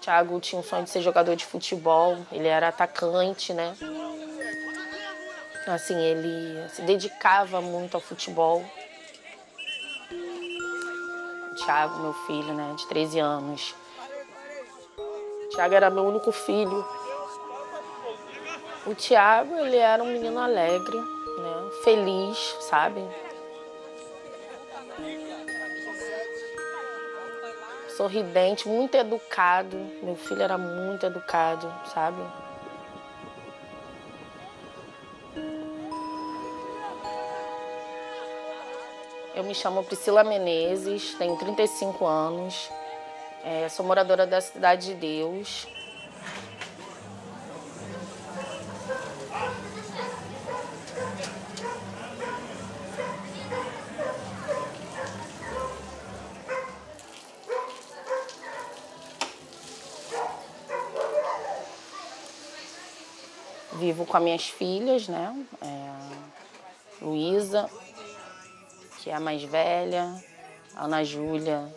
Thiago tinha um sonho de ser jogador de futebol, ele era atacante, né? Assim, ele se dedicava muito ao futebol. O Thiago, meu filho, né, de 13 anos. O Thiago era meu único filho. O Thiago, ele era um menino alegre, né, feliz, sabe? Sorridente, muito educado. Meu filho era muito educado, sabe? Eu me chamo Priscila Menezes, tenho 35 anos, sou moradora da Cidade de Deus. Vivo com as minhas filhas, né? Luísa, que é a mais velha, a Ana Júlia,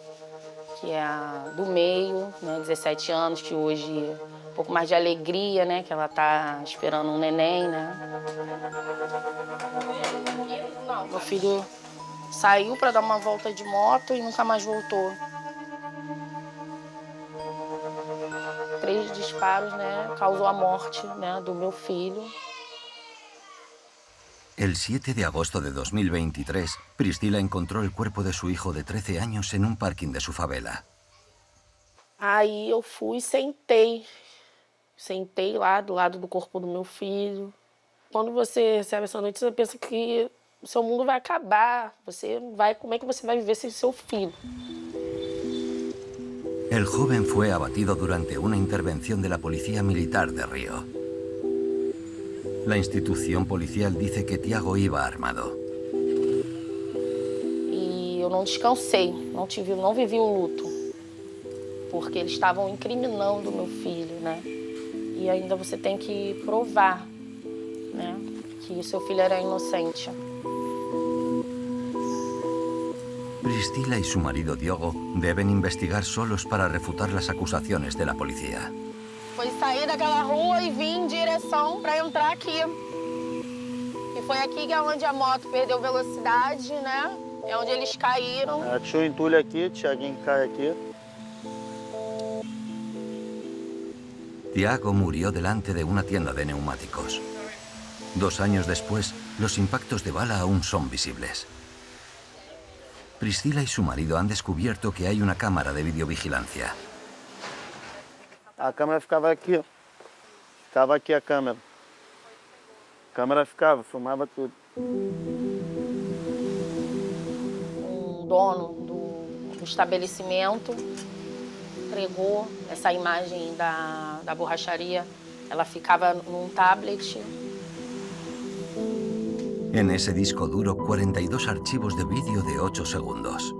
que é a do meio, né? 17 anos, que hoje um pouco mais de alegria, né? Que ela tá esperando um neném, né? Meu filho saiu para dar uma volta de moto e nunca mais voltou. 3 disparos, né? Causou a morte, né? Do meu filho. El 7 de agosto de 2023, Priscila encontró el cuerpo de su hijo de 13 años en un parking de su favela. Aí eu fui e sentei. Sentei lá do lado do corpo do meu filho. Quando você recebe essa notícia, você pensa que o seu mundo vai acabar. Como é que você vai viver sem seu filho? El joven fue abatido durante una intervención de la Policía Militar de Río. La institución policial dice que Tiago iba armado. E eu não descansei, não vivi o luto, porque eles estavam incriminando meu filho, né? E ainda você tem que provar, né, que seu filho era inocente. Priscila y su marido Diogo deben investigar solos para refutar las acusaciones de la policía. Foi sair daquela rua e vir em direção para entrar aqui. E foi aqui que é onde a moto perdeu velocidade, né? É onde eles caíram. Tinha o entulho aqui, Thiaguinho cai aqui. Tiago murió delante de una tienda de neumáticos. 2 años después, los impactos de bala aún son visibles. Priscila y su marido han descubierto que hay una cámara de videovigilancia. A câmera ficava aqui, ó. Ficava aqui a câmera. A câmera ficava, filmava tudo. Dono do estabelecimento entregou essa imagem da borracharia. Ela ficava num tablet. En ese disco duro, 42 archivos de vídeo de 8 segundos.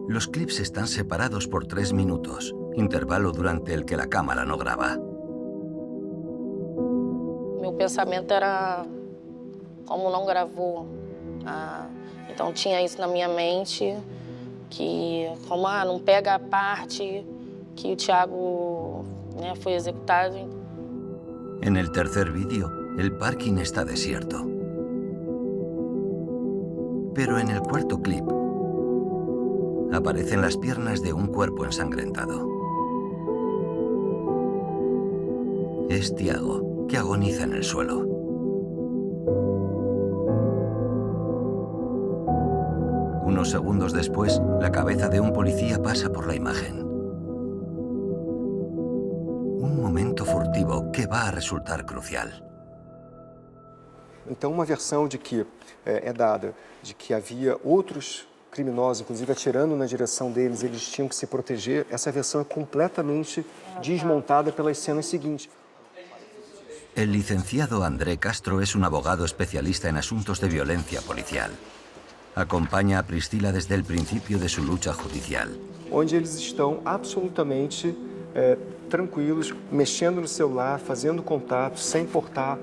Los clips están separados por 3 minutos, intervalo durante el que la cámara no graba. Meu pensamento era como não gravou. Então tinha isso na minha mente, que como não pega a parte que o Thiago, né, foi executado. En el tercer vídeo, el parking está desierto. Pero en el cuarto clip, aparecen las piernas de un cuerpo ensangrentado. Es Tiago, que agoniza en el suelo. Unos segundos después, la cabeza de un policía pasa por la imagen. Un momento furtivo que va a resultar crucial. Então, uma versão de que é dada de que havia outros criminosos, inclusive atirando na direção deles, eles tinham que se proteger, essa versão é completamente desmontada pelas cenas seguintes. El licenciado André Castro es un abogado especialista en asuntos de violencia policial. Acompaña a Priscila desde el principio de su lucha judicial. Onde eles estão absolutamente tranquilos, mexendo no celular, fazendo contato, sem importar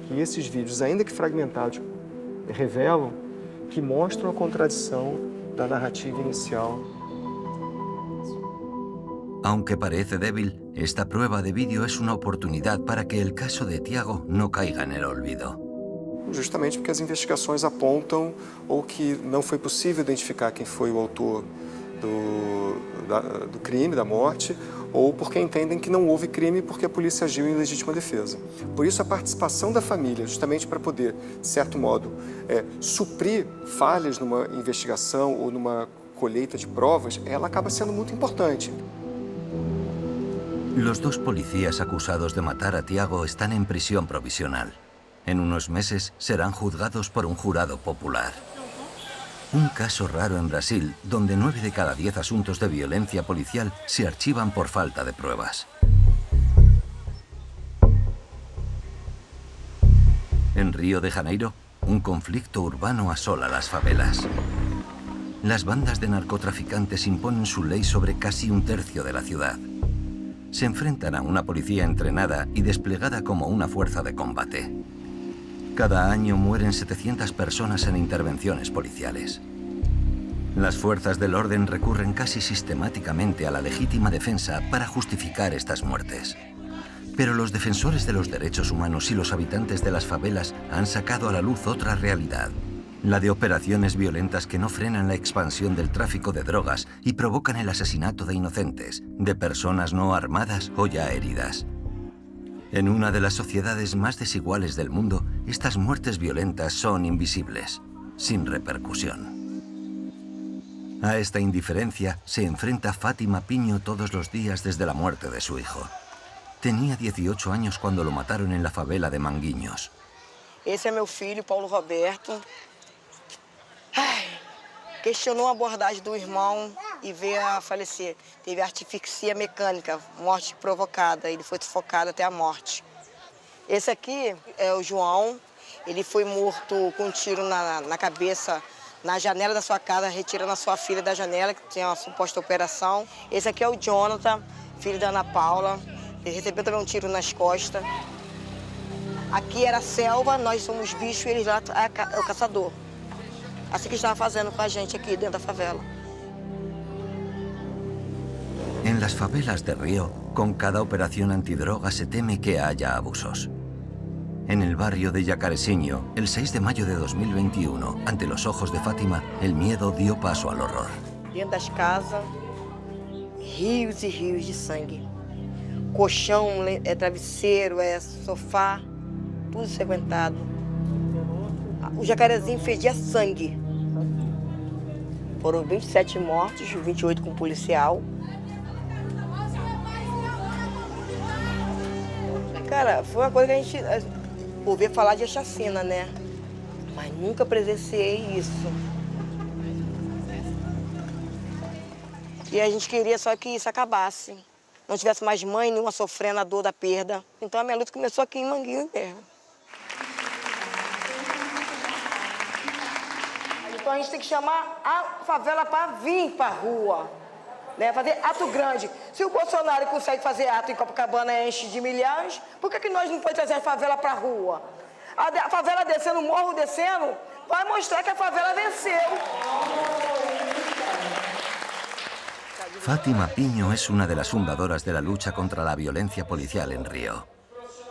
que esses vídeos, ainda que fragmentados, revelam que mostram a contradição da narrativa inicial. Aunque parece débil, esta prueba de vídeo es una oportunidad para que el caso de Tiago no caiga en el olvido. Justamente porque as investigações apontam ou que não foi possível identificar quem foi o autor do crime, da morte, ou porque entendem que não houve crime porque a polícia agiu em legítima defesa. Por isso, a participação da família, justamente para poder, de certo modo, suprir falhas numa investigação ou numa colheita de provas, ela acaba sendo muito importante. Los dos policías acusados de matar a Tiago están en prisión provisional. En unos meses serán juzgados por un jurado popular. Un caso raro en Brasil, donde 9 de cada 10 asuntos de violencia policial se archivan por falta de pruebas. En Río de Janeiro, un conflicto urbano asola las favelas. Las bandas de narcotraficantes imponen su ley sobre casi un tercio de la ciudad. Se enfrentan a una policía entrenada y desplegada como una fuerza de combate. Cada año mueren 700 personas en intervenciones policiales. Las fuerzas del orden recurren casi sistemáticamente a la legítima defensa para justificar estas muertes. Pero los defensores de los derechos humanos y los habitantes de las favelas han sacado a la luz otra realidad. La de operaciones violentas que no frenan la expansión del tráfico de drogas y provocan el asesinato de inocentes, de personas no armadas o ya heridas. En una de las sociedades más desiguales del mundo, estas muertes violentas son invisibles, sin repercusión. A esta indiferencia se enfrenta Fátima Pinho todos los días desde la muerte de su hijo. Tenía 18 años cuando lo mataron en la favela de Manguinhos. Esse é meu filho, Paulo Roberto. Questionou a abordagem do irmão e veio a falecer. Teve asfixia mecânica, morte provocada. Ele foi sufocado até a morte. Esse aqui é o João. Ele foi morto com um tiro na cabeça, na janela da sua casa, retirando a sua filha da janela, que tinha uma suposta operação. Esse aqui é o Jonathan, filho da Ana Paula. Ele recebeu também um tiro nas costas. Aqui era a selva, nós somos bichos e ele lá é o caçador. Assim que estava fazendo com a gente aqui dentro da favela. En las favelas de Río, con cada operación antidroga se teme que haya abusos. En el barrio de Jacarezinho, el 6 de mayo de 2021, ante los ojos de Fátima, el miedo dio paso al horror. Dentro das casas, rios e rios de sangue. Colchão, travesseiro, sofá, tudo ensanguentado. O Jacarezinho fedia sangue. Foram 27 mortos, 28 com policial. Cara, foi uma coisa que a gente ouvia falar de chacina, né? Mas nunca presenciei isso. E a gente queria só que isso acabasse. Não tivesse mais mãe nenhuma sofrendo a dor da perda. Então a minha luta começou aqui em Manguinhos mesmo. Então a gente tem que chamar a favela para vir para a rua, né? Fazer ato grande. Se o Bolsonaro consegue fazer ato em Copacabana e enche de milhares, por que nós não podemos trazer a favela para a rua? A favela descendo, o morro descendo, vai mostrar que a favela venceu. Fátima Pinho es una de las fundadoras de la lucha contra la violencia policial en Río.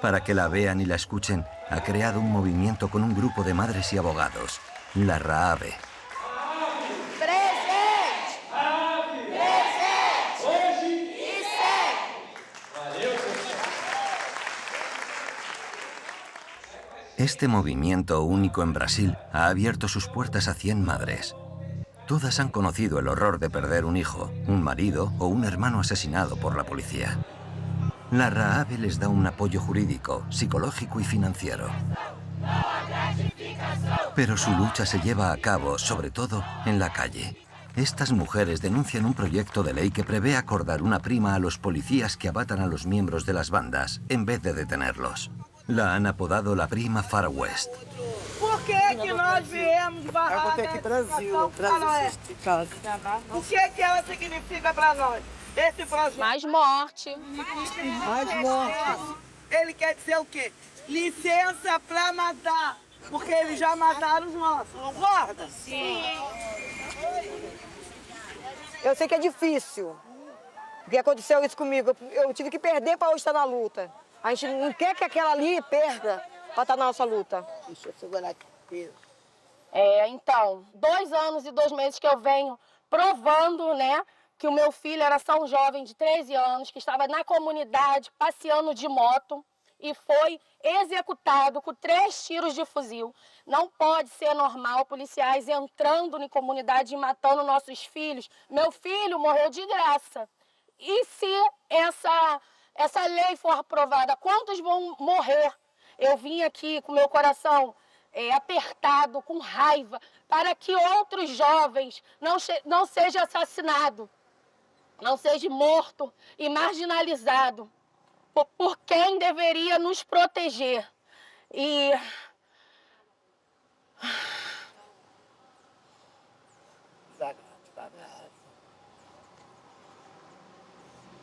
Para que la vean y la escuchen, ha creado un movimiento con un grupo de madres y abogados, la RAAVE. Este movimiento único en Brasil ha abierto sus puertas a 100 madres. Todas han conocido el horror de perder un hijo, un marido o un hermano asesinado por la policía. La RAAVE les da un apoyo jurídico, psicológico y financiero. Pero su lucha se lleva a cabo, sobre todo, en la calle. Estas mujeres denuncian un proyecto de ley que prevé acordar una prima a los policías que abatan a los miembros de las bandas, en vez de detenerlos. La han apodado la prima Far West. Por que nós viemos de Barraca? Aqui Brasil, O que ela significa para nós? Esse projeto. Mais morte. Mais morte. Ele quer dizer o quê? Licença para matar. Porque eles já mataram os nossos, concorda? Sim. Eu sei que é difícil. Porque aconteceu isso comigo. Eu tive que perder para hoje estar na luta. A gente não quer que aquela ali perda para estar na nossa luta. Deixa eu segurar aqui. Então, 2 anos e 2 meses que eu venho provando, né, que o meu filho era só um jovem de 13 anos, que estava na comunidade passeando de moto e foi executado com 3 tiros de fuzil. Não pode ser normal policiais entrando na comunidade e matando nossos filhos. Meu filho morreu de graça. E se essa lei for aprovada, quantos vão morrer? Eu vim aqui com meu coração apertado, com raiva, para que outros jovens não sejam assassinados, não seja morto e marginalizado por quem deveria nos proteger. E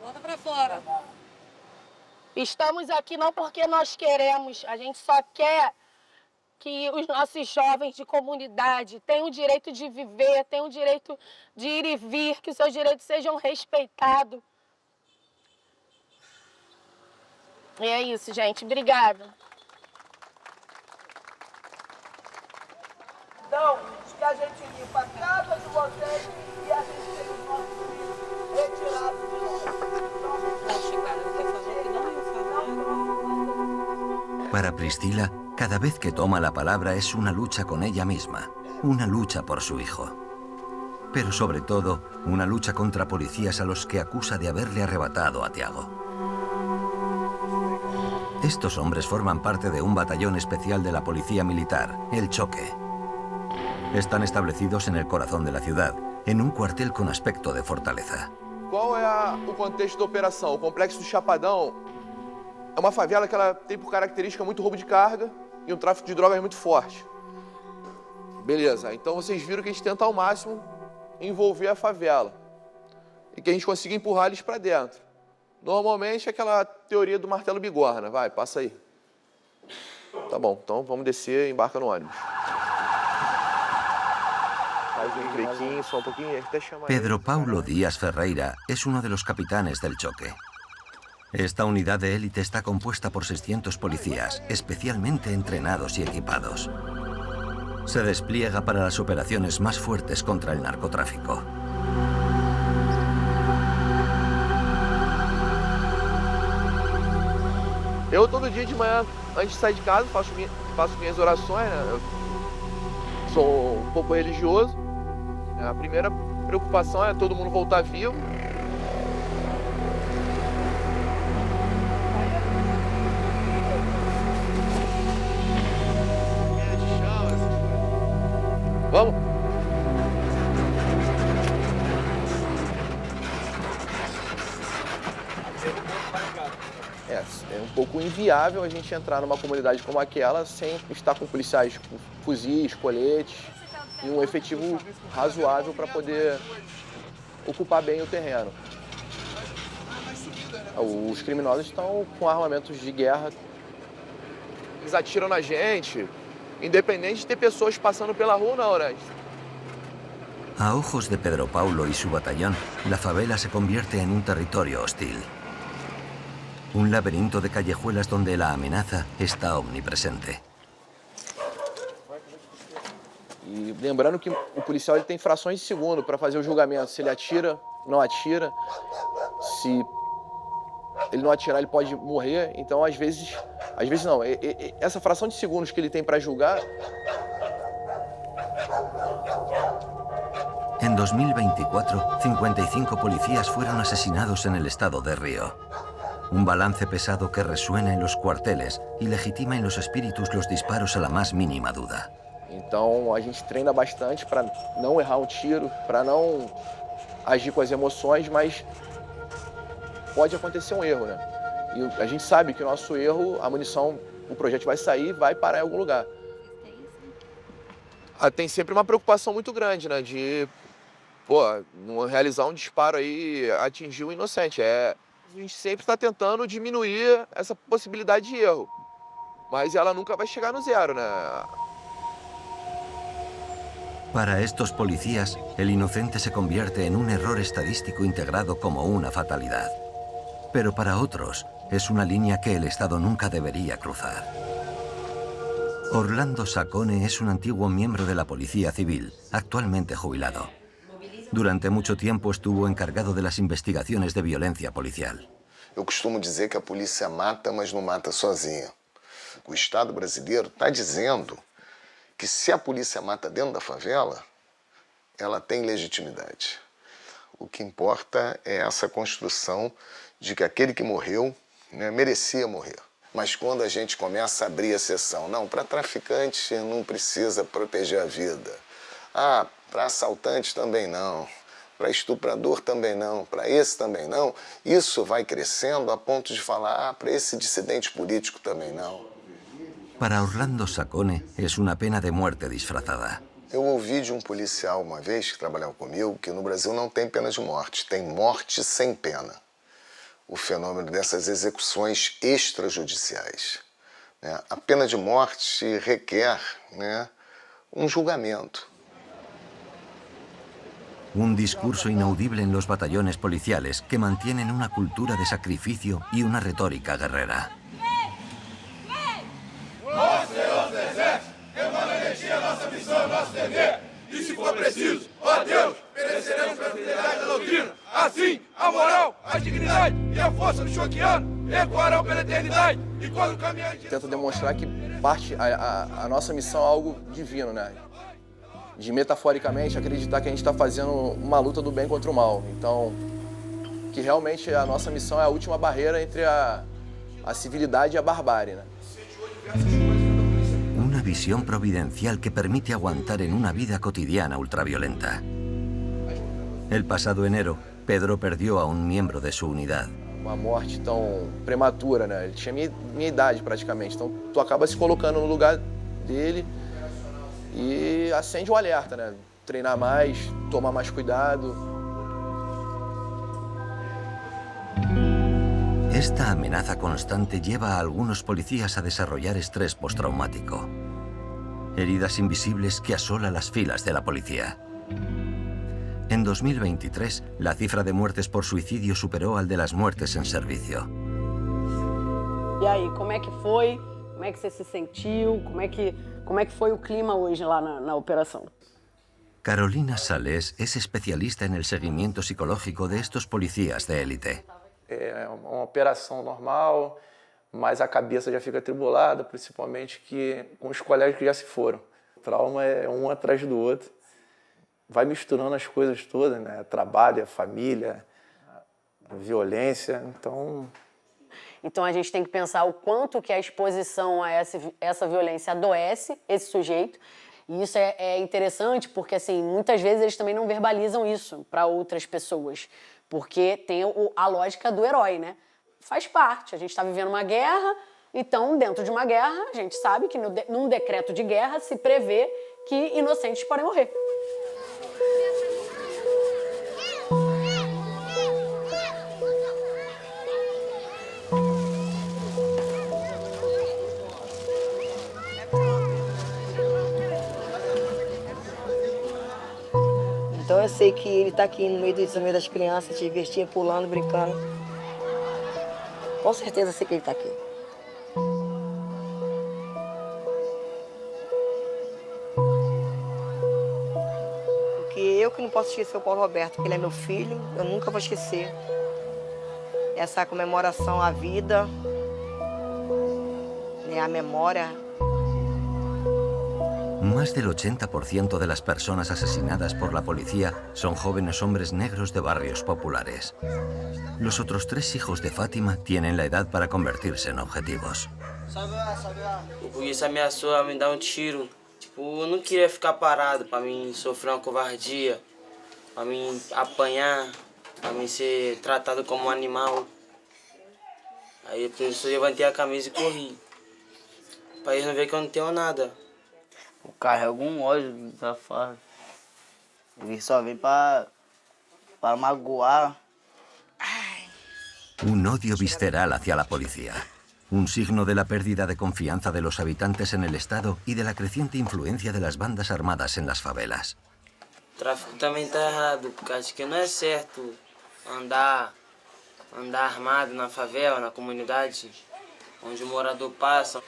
Volta pra fora. estamos aqui não porque nós queremos, a gente só quer que os nossos jovens de comunidade tenham o direito de viver, tenham o direito de ir e vir, que os seus direitos sejam respeitados. E é isso, gente. Obrigada. Então, que a gente limpa a casa de vocês e a gente tem os nossos filhos retirados de nós. Para Priscila, cada vez que toma la palabra es una lucha con ella misma, una lucha por su hijo. Pero sobre todo, una lucha contra policías a los que acusa de haberle arrebatado a Tiago. Estos hombres forman parte de un batallón especial de la Policía Militar, el Choque. Están establecidos en el corazón de la ciudad, en un cuartel con aspecto de fortaleza. Qual é o contexto da operação? O Complexo do Chapadão é uma favela que ela tem por característica muito roubo de carga e um tráfico de drogas muito forte. Beleza, então vocês viram que a gente tenta ao máximo envolver a favela e que a gente consiga empurrar eles para dentro. Normalmente é aquela teoria do martelo bigorna. Vai, passa aí. Tá bom, então vamos descer e embarca no ônibus. Faz um brequinho, só um pouquinho, até chamar. Pedro Paulo Díaz Ferreira es uno de los capitanes del Choque. Esta unidad de élite está compuesta por 600 policías, especialmente entrenados y equipados. Se despliega para las operaciones más fuertes contra el narcotráfico. Eu todo dia de manhã, antes de sair de casa, faço minhas orações, né? Eu sou um pouco religioso. A primeira preocupação é todo mundo voltar vivo. Vamos? É um pouco inviável a gente entrar numa comunidade como aquela sem estar com policiais com fuzis, coletes e um efetivo razoável para poder ocupar bem o terreno. Os criminosos estão com armamentos de guerra. Eles atiram na gente, independente de ter pessoas passando pela rua ou não, né? A ojos de Pedro Paulo y su batallón, la favela se convierte en un territorio hostil. Un laberinto de callejuelas donde la amenaza está omnipresente. E lembrando que o policial ele tem frações de segundo para fazer o julgamento. Se ele atira, não atira. Se ele não atirar, ele pode morrer. Então, às vezes não. Essa fração de segundos que ele tem para julgar... En 2024, 55 policías fueron asesinados en el estado de Río. Un balance pesado que resuena en los cuarteles y legitima en los espíritus los disparos a la más mínima duda. Então, a gente treina bastante para não errar um tiro, para não agir com as emoções, mas pode acontecer um erro, né? E a gente sabe que o nosso erro, a munição, o projétil vai sair, vai parar em algum lugar. Tem sempre uma preocupação muito grande, né? De, não realizar um disparo aí, atingir o inocente. A gente sempre está tentando diminuir essa possibilidade de erro. Mas ela nunca vai chegar no zero, né? Para estos policías, el inocente se convierte en un error estadístico integrado como una fatalidad. Pero para otros, es una línea que el Estado nunca debería cruzar. Orlando Saccone es un antiguo miembro de la Policía Civil, actualmente jubilado. Durante mucho tiempo estuvo encargado de las investigaciones de violencia policial. Eu costumo dizer que a polícia mata, mas não mata sozinha. O Estado brasileiro está dizendo que se a polícia mata dentro da favela, ela tem legitimidade. O que importa é essa construção de que aquele que morreu, né, merecia morrer. Mas quando a gente começa a abrir a exceção, não, para traficante não precisa proteger a vida. Ah, para assaltante também não. Para estuprador também não, para esse também não. Isso vai crescendo a ponto de falar, para esse dissidente político também não. Para Orlando Saccone es una pena de muerte disfrazada. Eu ouvi de um policial uma vez que trabalhava comigo que no Brasil não tem pena de morte, tem morte sem pena. O fenômeno dessas execuções extrajudiciais, né? A pena de morte requer, né, julgamento. Un discurso inaudible en los batallones policiales que mantienen una cultura de sacrificio y una retórica guerrera. E se for preciso, ó Deus, pereceremos pela fidelidade da doutrina. Assim, a moral, a dignidade e a força do choqueano ecoarão pela eternidade. E quando caminhar... Tento demonstrar que a nossa missão é algo divino, né? De metaforicamente acreditar que a gente está fazendo uma luta do bem contra o mal. Então, que realmente a nossa missão é a última barreira entre a civilidade e a barbárie, né? Una visión providencial que permite aguantar en una vida cotidiana ultraviolenta. El pasado enero, Pedro perdió a un miembro de su unidad. Uma morte tão prematura, né? Ele tinha minha idade praticamente, então tu acaba se colocando no lugar dele e acende o alerta, né? Treinar mais, tomar mais cuidado. Esta amenaza constante lleva a algunos policías a desarrollar estrés postraumático. Heridas invisibles que asola las filas de la policía. En 2023, la cifra de muertes por suicidio superó al de las muertes en servicio. E aí, como é que foi? Como é que você se sentiu? Como é que foi o clima hoje lá na operação? Carolina Sales es especialista en el seguimiento psicológico de estos policías de élite. É uma operação normal, mas a cabeça já fica atribulada, principalmente com os colegas que já se foram. O trauma é um atrás do outro. Vai misturando as coisas todas, né? Trabalho, família, violência, Então a gente tem que pensar o quanto que a exposição a essa violência adoece esse sujeito. E isso é interessante porque, assim, muitas vezes eles também não verbalizam isso para outras pessoas. Porque tem a lógica do herói, né? Faz parte, a gente está vivendo uma guerra, então dentro de uma guerra a gente sabe que num decreto de guerra se prevê que inocentes podem morrer. Então eu sei que ele está aqui no meio das crianças, se divertindo, pulando, brincando. Com certeza eu sei que ele está aqui. Porque eu que não posso esquecer o Paulo Roberto, porque ele é meu filho, eu nunca vou esquecer. Essa comemoração à vida, né, a memória. Más del 80% de las personas asesinadas por la policía son jóvenes hombres negros de barrios populares. Los otros 3 hijos de Fátima tienen la edad para convertirse en objetivos. O polícia ameaçou a me dar tiro. Tipo, eu não queria ficar parado para mim sofrer uma covardia, para mim apanhar, para mim ser tratado como um animal. Aí eu levantei a camisa e corri. Para eles não verem que eu não tenho nada. Eu carrego ódio da farda. Ele só vem para magoar. Un odio visceral hacia la policía. un signo de la pérdida de confianza de los habitantes en el Estado y de la creciente influencia de las bandas armadas en las favelas. O tráfico também está errado, porque acho que não é certo andar armado na favela, na comunidade, onde o morador passa.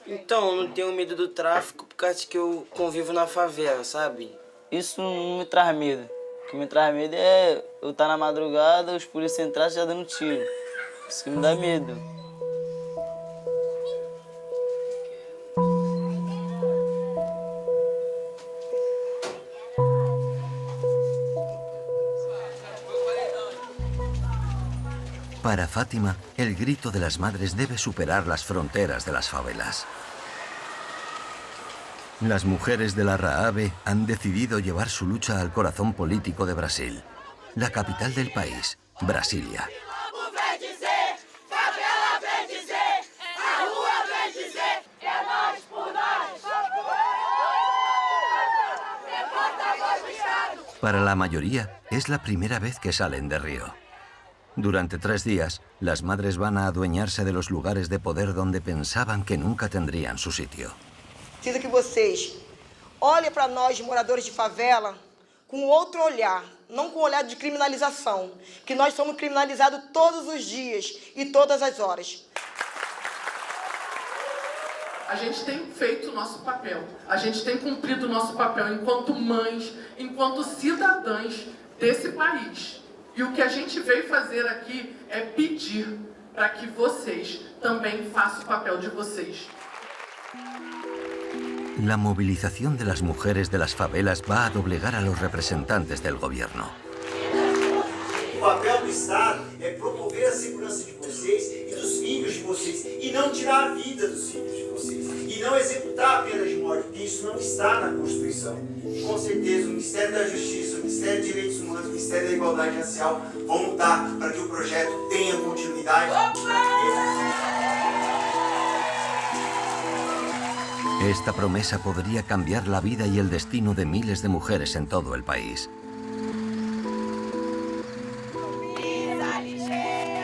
Então, eu não tenho medo do tráfico, porque acho que eu convivo na favela, sabe? Isso não me traz medo. O que me traz medo é eu estar na madrugada, os policiais entrarem já dando tiro. Isso que me dá medo. Para Fátima, el grito de las madres debe superar las fronteras de las favelas. Las mujeres de la RAAVE han decidido llevar su lucha al corazón político de Brasil, la capital del país, Brasilia. Para la mayoría, es la primera vez que salen de Río. Durante 3 días, las madres van a adueñarse de los lugares de poder donde pensaban que nunca tendrían su sitio. Preciso que vocês olhem para nós, moradores de favela, com outro olhar, não com olhar de criminalização, que nós somos criminalizados todos os dias e todas as horas. A gente tem feito o nosso papel, a gente tem cumprido o nosso papel enquanto mães, enquanto cidadãs desse país. E o que a gente veio fazer aqui é pedir para que vocês também façam o papel de vocês. La movilización de las mujeres de las favelas va a doblegar a los representantes del gobierno. O papel do Estado é promover a segurança de vocês e dos filhos de vocês e não tirar a vida dos filhos de vocês e não executar a pena de morte, porque isso não está na Constituição. E com certeza o Ministério da Justiça, o Ministério dos Direitos Humanos, o Ministério da Igualdade Racial vão lutar para que o projeto tenha continuidade. Esta promesa podría cambiar la vida y el destino de miles de mujeres en todo el país.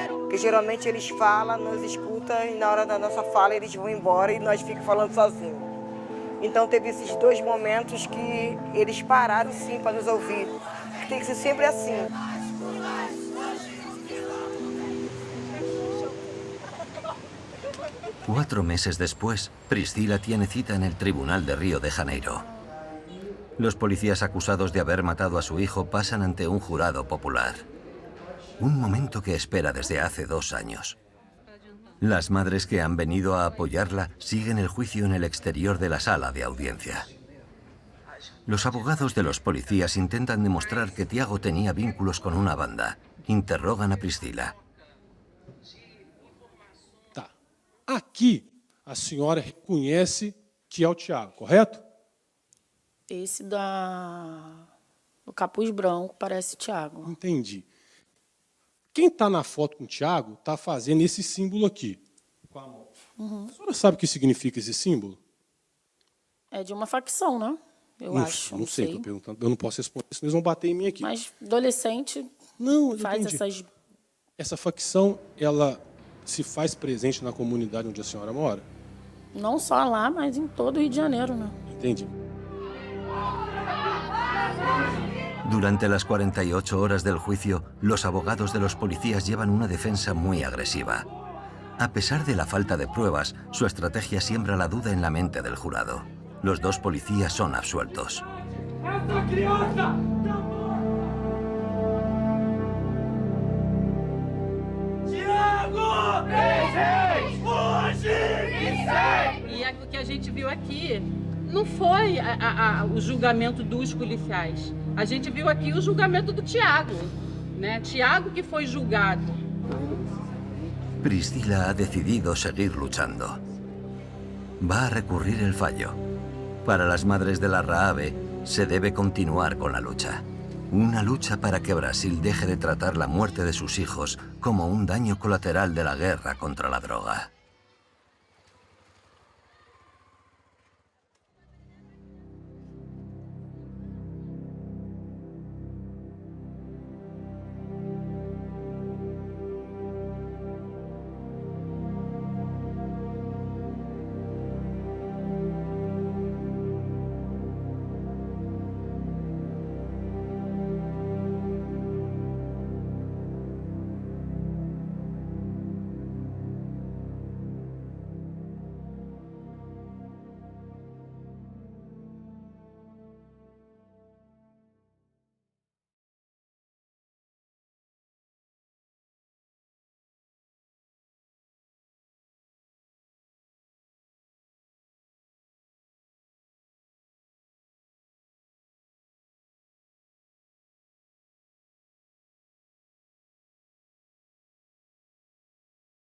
Porque geralmente eles falam, nos escutam e na hora da nossa fala eles vão embora e nós ficamos falando sozinhos. Então teve esses 2 momentos que eles pararam sim para nos ouvir. Tem que ser sempre assim. Cuatro meses después, Priscila tiene cita en el tribunal de Río de Janeiro. Los policías acusados de haber matado a su hijo pasan ante un jurado popular. Un momento que espera desde hace 2 años. Las madres que han venido a apoyarla siguen el juicio en el exterior de la sala de audiencia. Los abogados de los policías intentan demostrar que Tiago tenía vínculos con una banda. Interrogan a Priscila. Aqui, a senhora reconhece que é o Tiago, correto? Esse do capuz branco parece Tiago. Entendi. Quem está na foto com o Tiago está fazendo esse símbolo aqui, com a mão. Uhum. A senhora sabe o que significa esse símbolo? É de uma facção, né? Eu acho. Não sei, estou perguntando. Eu não posso responder, senão eles vão bater em mim aqui. Mas adolescente faz essas... Essa facção, ela se faz presente na comunidade onde a senhora mora? Não só lá, mas em todo o Rio de Janeiro, né? Entendi. Durante las 48 horas del juicio, los abogados de los policías llevan una defensa muy agresiva. A pesar de la falta de pruebas, su estrategia siembra la duda en la mente del jurado. Los 2 policías son absueltos. E o que a gente viu aqui não foi o julgamento dos policiais. A gente viu aqui o julgamento do Tiago, né? Tiago que foi julgado. Priscila ha decidido seguir luchando. Va a recurrir el fallo. Para las madres de la RAAVE, se debe continuar con la lucha. Una lucha para que Brasil deje de tratar la muerte de sus hijos como un daño colateral de la guerra contra la droga.